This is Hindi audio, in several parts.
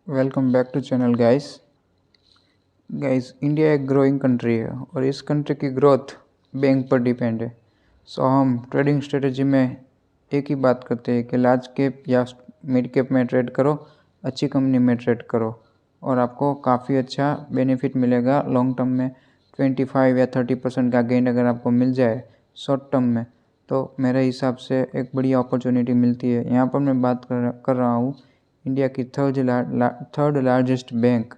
Welcome back to channel guys India एक ग्रोइंग कंट्री है और इस कंट्री की ग्रोथ बैंक पर डिपेंड है। हम ट्रेडिंग स्ट्रेटजी में एक ही बात करते हैं कि लार्ज कैप या मिड कैप में ट्रेड करो, अच्छी कंपनी में ट्रेड करो और आपको काफ़ी अच्छा बेनिफिट मिलेगा लॉन्ग टर्म में। 25 या 30% का गेन अगर आपको मिल जाए शॉर्ट टर्म में तो मेरे हिसाब से एक बढ़िया अपॉर्चुनिटी मिलती है। यहाँ पर मैं बात कर रहा हूँ इंडिया की थर्ड लार्जेस्ट बैंक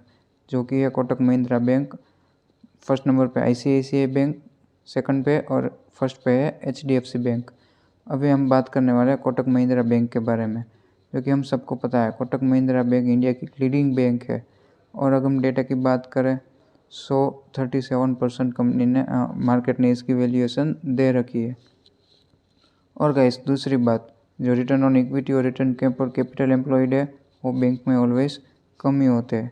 जो कि है Kotak Mahindra bank. First number पे ICICI बैंक, सेकंड पे और फर्स्ट पे है HDFC बैंक। अभी हम बात करने वाले हैं कोटक महिंद्रा बैंक के बारे में, जो कि हम सबको पता है कोटक महिंद्रा बैंक इंडिया की लीडिंग बैंक है। और अगर हम डेटा की बात करें 37% कंपनी ने मार्केट ने इसकी वैल्यूएशन दे रखी है। और गाइस दूसरी बात, जो रिटर्न ऑन इक्विटी और रिटर्न पर कैपिटल एम्प्लॉयड है वो बैंक में ऑलवेज कम ही होते हैं।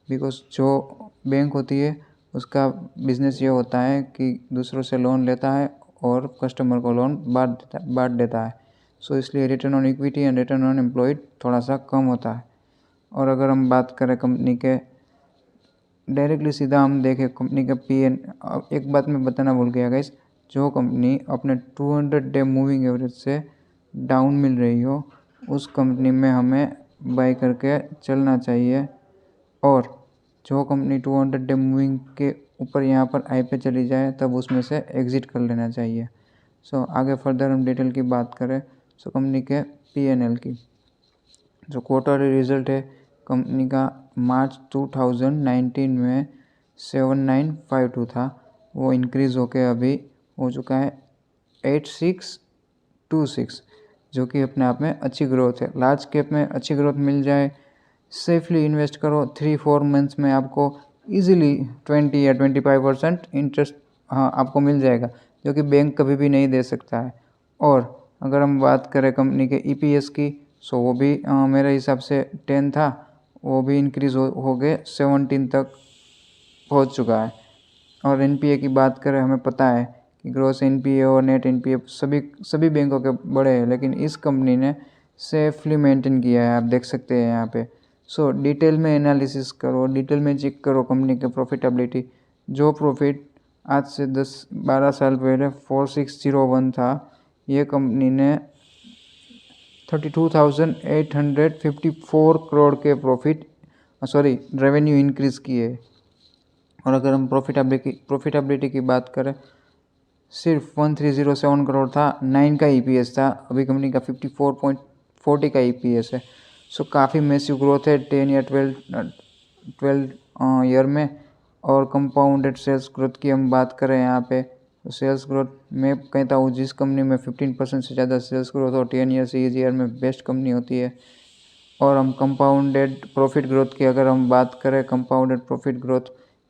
बिकॉज जो बैंक होती है उसका बिजनेस ये होता है कि दूसरों से लोन लेता है और कस्टमर को लोन बांट देता है। इसलिए return on equity and return on employed थोड़ा सा कम होता है। और अगर हम बात करें कंपनी के डायरेक्टली सीधा हम देखें कंपनी का PN, एक बात मैं बताना भूल गया गाइस, जो कंपनी अपने 200 डे मूविंग एवरेज से डाउन मिल रही हो उस कंपनी में हमें बाय करके चलना चाहिए। और जो कंपनी 200 डे मूविंग के ऊपर यहाँ पर आई पे चली जाए तब उसमें से एग्ज़िट कर लेना चाहिए। आगे फर्दर हम डिटेल की बात करें कंपनी के PNL की, जो क्वार्टरली रिजल्ट है कंपनी का मार्च 2019 में 7952 था, वो इंक्रीज़ होके अभी हो चुका है 8626, जो कि अपने आप में अच्छी ग्रोथ है। लार्ज कैप में अच्छी ग्रोथ मिल जाए, सेफली इन्वेस्ट करो, 3-4 मंथ्स में आपको इजीली 20 या 25% इंटरेस्ट आपको मिल जाएगा, जो कि बैंक कभी भी नहीं दे सकता है। और अगर हम बात करें कंपनी के EPS की, वो भी मेरे हिसाब से 10 था, वो भी इंक्रीज़ हो गए 17 तक पहुंच चुका है। और NPA की बात करें, हमें पता है कि ग्रॉस NPA और नेट NPA सभी बैंकों के बड़े हैं, लेकिन इस कंपनी ने सेफली मेंटेन किया है, आप देख सकते हैं यहाँ पे। डिटेल में एनालिसिस करो, डिटेल में चेक करो कंपनी के प्रॉफिटेबिलिटी। जो प्रॉफिट आज से 10-12 साल पहले 4601 था, ये कंपनी ने 32,854 करोड़ के रेवेन्यू इंक्रीज़ किए। और अगर हम प्रॉफिटेबिलिटी की बात करें, सिर्फ 1307 करोड़ था, 9 का EPS था, अभी कंपनी का 54.40 का EPS है। काफ़ी मैसिव ग्रोथ है 10 या 12 ईयर में। और कंपाउंडेड सेल्स ग्रोथ की हम बात करें यहाँ पे, तो सेल्स ग्रोथ मैं कहता हूँ जिस कंपनी में 15% से ज़्यादा सेल्स ग्रोथ हो 10 ईयर से ईयर में बेस्ट कंपनी होती है। और हम कंपाउंडेड प्रॉफिट ग्रोथ की अगर हम बात करें, कंपाउंडेड प्रॉफिट ग्रोथ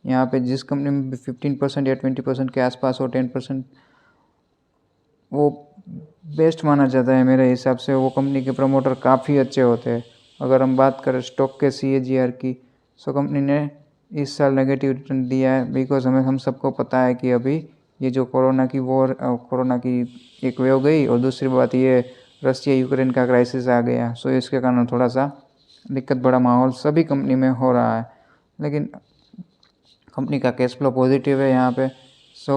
यहाँ पे जिस कंपनी में 15% या 20% के आसपास हो, 10%, वो बेस्ट माना जाता है मेरे हिसाब से। वो कंपनी के प्रमोटर काफ़ी अच्छे होते हैं। अगर हम बात करें स्टॉक के CAGR की, कंपनी ने इस साल नेगेटिव रिटर्न दिया है, बिकॉज हम सबको पता है कि अभी ये जो कोरोना की एक वेव गई और दूसरी बात ये रशिया यूक्रेन का क्राइसिस आ गया। इसके कारण थोड़ा सा दिक्कत भरा माहौल सभी कंपनी में हो रहा है, लेकिन कंपनी का कैश फ्लो पॉजिटिव है यहाँ पे।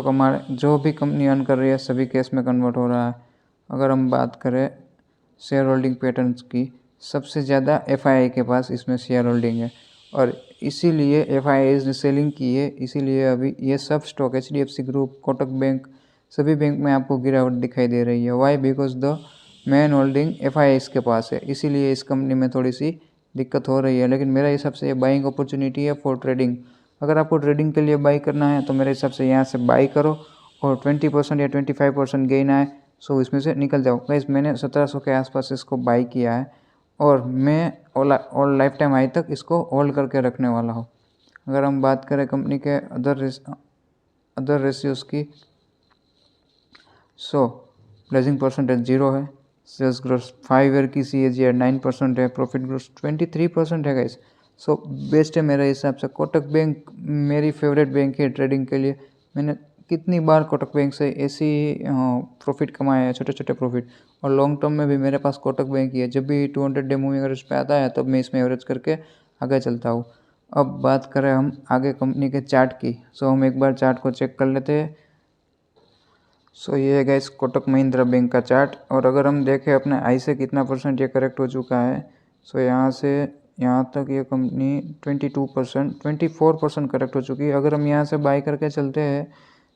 हमारे जो भी कंपनी अर्न कर रही है सभी कैश में कन्वर्ट हो रहा है। अगर हम बात करें शेयर होल्डिंग पैटर्न्स की, सबसे ज़्यादा FII के पास इसमें शेयर होल्डिंग है और इसीलिए FII ने सेलिंग की है। इसीलिए अभी ये सब stock HDFC group, Kotak bank, सभी बैंक में आपको गिरावट दिखाई दे रही है। Why? Because the main holding FII के पास है, इसीलिए इस कंपनी में थोड़ी सी दिक्कत हो रही है। लेकिन मेरे हिसाब से ये बाइंग अपॉर्चुनिटी है फॉर ट्रेडिंग। अगर आपको ट्रेडिंग के लिए बाई करना है तो मेरे हिसाब से यहाँ से बाई करो और 20% या 25% गेन आए इसमें से निकल जाओ। गाइस मैंने 1700 के आसपास इसको बाई किया है और मैं ऑल लाइफ टाइम हाई तक इसको होल्ड करके रखने वाला हूँ। अगर हम बात करें कंपनी के अदर रेशियोज़ की, प्लेजिंग परसेंटेज 0 है, सेल्स ग्रोथ 5 ईयर की CAGR 9% है, प्रॉफिट ग्रोथ 23% है गाइस। बेस्ट है मेरे हिसाब से। कोटक बैंक मेरी फेवरेट बैंक है ट्रेडिंग के लिए। मैंने कितनी बार कोटक बैंक से ऐसी प्रॉफिट कमाया है, छोटे छोटे प्रॉफिट। और लॉन्ग टर्म में भी मेरे पास कोटक बैंक ही है। जब भी 200 डे मूविंग एवरेज पे आता है तब मैं इसमें एवरेज करके आगे चलता हूँ। अब बात करें हम आगे कंपनी के चार्ट की, सो हम एक बार चार्ट को चेक कर लेते हैं। सो ये है गाइस कोटक महिंद्रा बैंक का चार्ट, और अगर हम देखें अपने आई से कितना % ये करेक्ट हो चुका है। सो यहाँ से यहाँ तक ये कंपनी 22% 24% करेक्ट हो चुकी है। अगर हम यहाँ से बाई करके चलते हैं,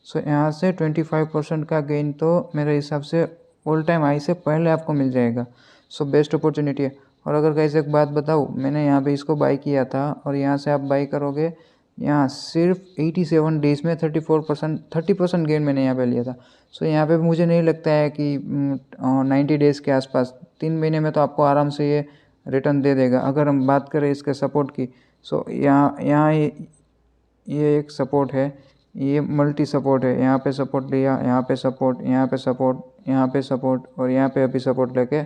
सो यहाँ से 25% का गेन तो मेरे हिसाब से ऑल टाइम हाई से पहले आपको मिल जाएगा। सो बेस्ट अपॉर्चुनिटी है। और अगर गाइस एक बात बताऊँ, मैंने यहाँ पे इसको बाई किया था, और यहाँ से आप बाई करोगे, यहाँ सिर्फ 87 डेज में 30% गेन मैंने यहाँ पे लिया था। सो यहाँ पे मुझे नहीं लगता है कि 90 डेज़ के आसपास 3 महीने में तो आपको आराम से ये रिटर्न दे देगा। अगर हम बात करें इसके सपोर्ट की, सो यहाँ ये एक सपोर्ट है, ये मल्टी सपोर्ट है। यहाँ पे सपोर्ट लिया, यहाँ पे सपोर्ट, यहाँ पे सपोर्ट, यहाँ पे सपोर्ट, और यहाँ पे अभी सपोर्ट लेके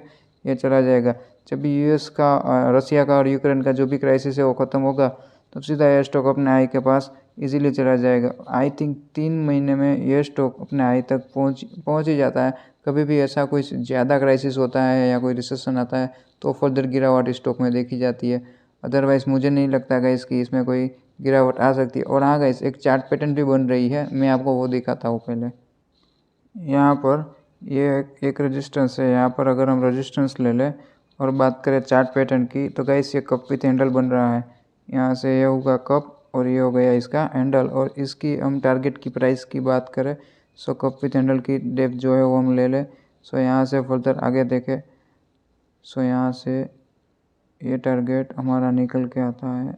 ये चला जाएगा। जब भी यूएस का रसिया का और यूक्रेन का जो भी क्राइसिस है वो ख़त्म होगा, तब सीधा ये स्टॉक अपने हाई के पास इजीली चला जाएगा। आई थिंक 3 महीने में ये स्टॉक अपने हाई तक पहुँच ही जाता है। कभी भी ऐसा कोई ज़्यादा क्राइसिस होता है या कोई रिसेशन आता है तो फर्दर गिरावट स्टॉक में देखी जाती है। अदरवाइज़ मुझे नहीं लगता गाइस कि इसमें कोई गिरावट आ सकती है। और हाँ गाइस, एक चार्ट पैटर्न भी बन रही है, मैं आपको वो दिखाता हूँ पहले। यहाँ पर ये एक रेजिस्टेंस है। यहाँ पर अगर हम रेजिस्टेंस ले लें और बात करें चार्ट पैटर्न की, तो गाइस ये कप विथ हैंडल बन रहा है। यहाँ से ये होगा कप और ये हो गया इसका हैंडल। और इसकी हम टारगेट की प्राइस की बात करें, सो कप विथ हैंडल की डेप्थ जो है वो हम ले लें। सो यहाँ से फर्दर आगे देखें, सो यहाँ से ये टारगेट हमारा निकल के आता है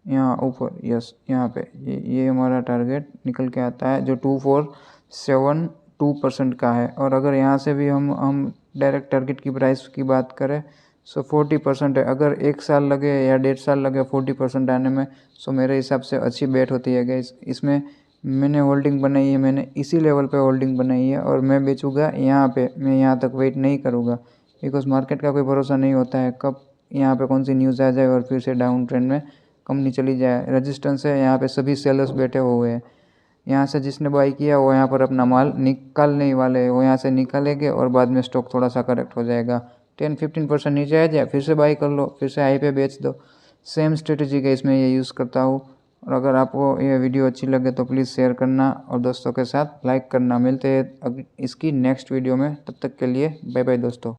यहाँ ऊपर, यस यहाँ पे ये हमारा टारगेट निकल के आता है जो 2472% का है। और अगर यहाँ से भी हम डायरेक्ट टारगेट की प्राइस की बात करें, सो 40% है। अगर 1 साल लगे या 1.5 साल लगे 40% आने में, सो मेरे हिसाब से अच्छी बेट होती है गाइस। इसमें मैंने होल्डिंग बनाई है, मैंने इसी लेवल पे होल्डिंग बनाई है, और मैं बेचूँगा यहाँ पे। मैं यहाँ तक वेट नहीं करूँगा, बिकॉज मार्केट का कोई भरोसा नहीं होता है कब यहाँ पे कौन सी न्यूज़ आ जाए और फिर से डाउन ट्रेंड में कंपनी चली जाए। रेजिस्टेंस है, यहाँ पे सभी सेलर्स बैठे हुए हैं। यहाँ से जिसने बाई किया वो यहाँ पर अपना माल निकालने ही वाले हैं, वो यहाँ से निकालेंगे और बाद में स्टॉक थोड़ा सा करेक्ट हो जाएगा। 10-15% नीचे आ जाए, फिर से बाई कर लो, फिर से हाई पे बेच दो। सेम स्ट्रेटजी का इसमें ये यूज़ करता हूँ। और अगर आपको ये वीडियो अच्छी लगे तो प्लीज़ शेयर करना और दोस्तों के साथ लाइक करना। मिलते हैं इसकी नेक्स्ट वीडियो में, तब तक के लिए बाय बाय दोस्तों।